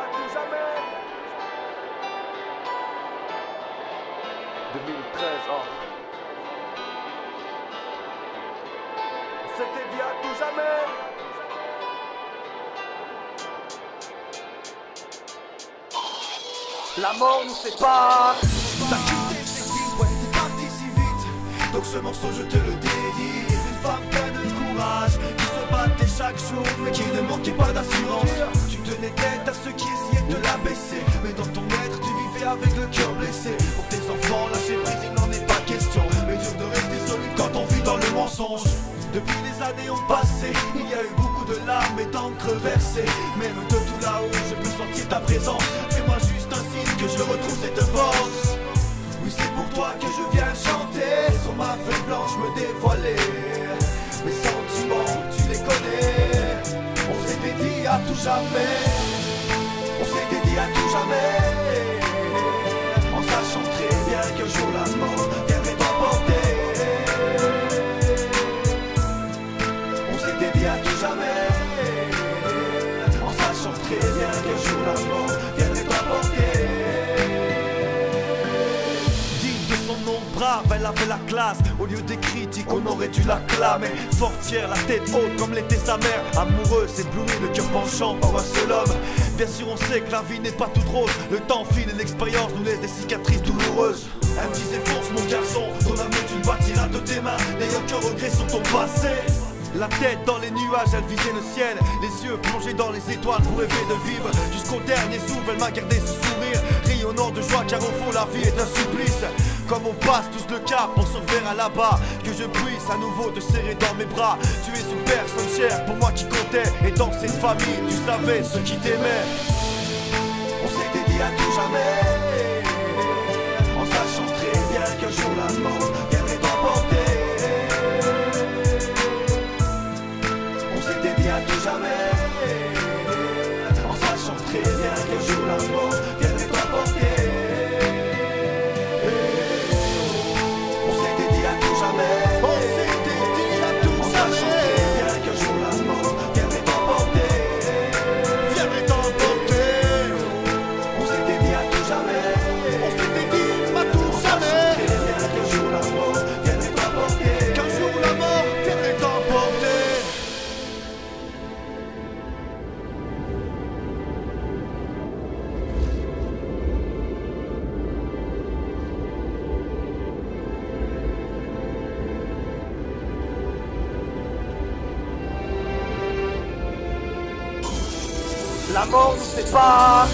à tout jamais. 2013, oh. On s'était dit à tout jamais. La mort nous sépare. T'as quitté cette ville, ouais, t'es parti si vite. Donc ce morceau je te le dédie. Une femme pleine de courage, qui se battait chaque jour, mais qui ne manquait pas d'assurance. Tu tenais tête à ceux qui essayaient de la baisser, mais dans ton être tu vivais avec le cœur blessé. Pour tes enfants lâcher prise il n'en est pas question, mais dur de rester solide quand on vit dans le mensonge. Depuis les années ont passé, il y a eu beaucoup de larmes et d'encre versée. Même de tout là-haut je peux sentir ta présence. Fais-moi juste un signe que je retrouve cette force. Oui, c'est pour toi que je viens chanter. Sur ma feuille blanche me dévoiler mes sentiments, tu les connais. On s'était dit à tout jamais. On s'était dit à tout jamais, en sachant très bien qu'un jour la mort viendrait t'emporter. On s'était dit à tout jamais, en sachant très bien qu'un jour la mort viendrait t'emporter. Digne de son nom brave, elle avait la classe. Au lieu des critiques, on aurait dû l'acclamer. Forte, fière, la tête haute comme l'était sa mère. Amoureuse, éblouie, le cœur penchant par un seul homme. Bien sûr on sait que la vie n'est pas toute rose. Le temps file et l'expérience nous laisse des cicatrices douloureuses. Elle me disait fonce mon garçon, ton amour tu le bâtiras de tes mains. N'ayant aucun regret sur ton passé. La tête dans les nuages, elle visait le ciel. Les yeux plongés dans les étoiles pour rêver de vivre. Jusqu'au dernier souffle, elle m'a gardé ce sourire rayonnant de joie car au fond la vie est un supplice. Comme on passe tous le cap, on se reverra là-bas. Que je puisse à nouveau te serrer dans mes bras. Tu es une personne chère pour moi qui comptait. Et dans cette famille, tu savais ceux qui t'aimaient. On s'était dit à tout jamais, en sachant très bien qu'un jour la mort viendrait t'emporter. On s'était dit à tout jamais, en sachant très bien qu'un jour la mort viendrait t'emporter. On s'était dit à tout jamais, on s'était dit à tout jamais, en sachant très bien qu'un jour la mort viendrait t'emporter. Viendrait t'emporter. On s'était dit à tout jamais, on s'était dit à tout jamais, en sachant très bien qu'un jour la mort viendrait t'emporter. Qu'un jour la mort viendrait t'emporter. La mort nous sépare.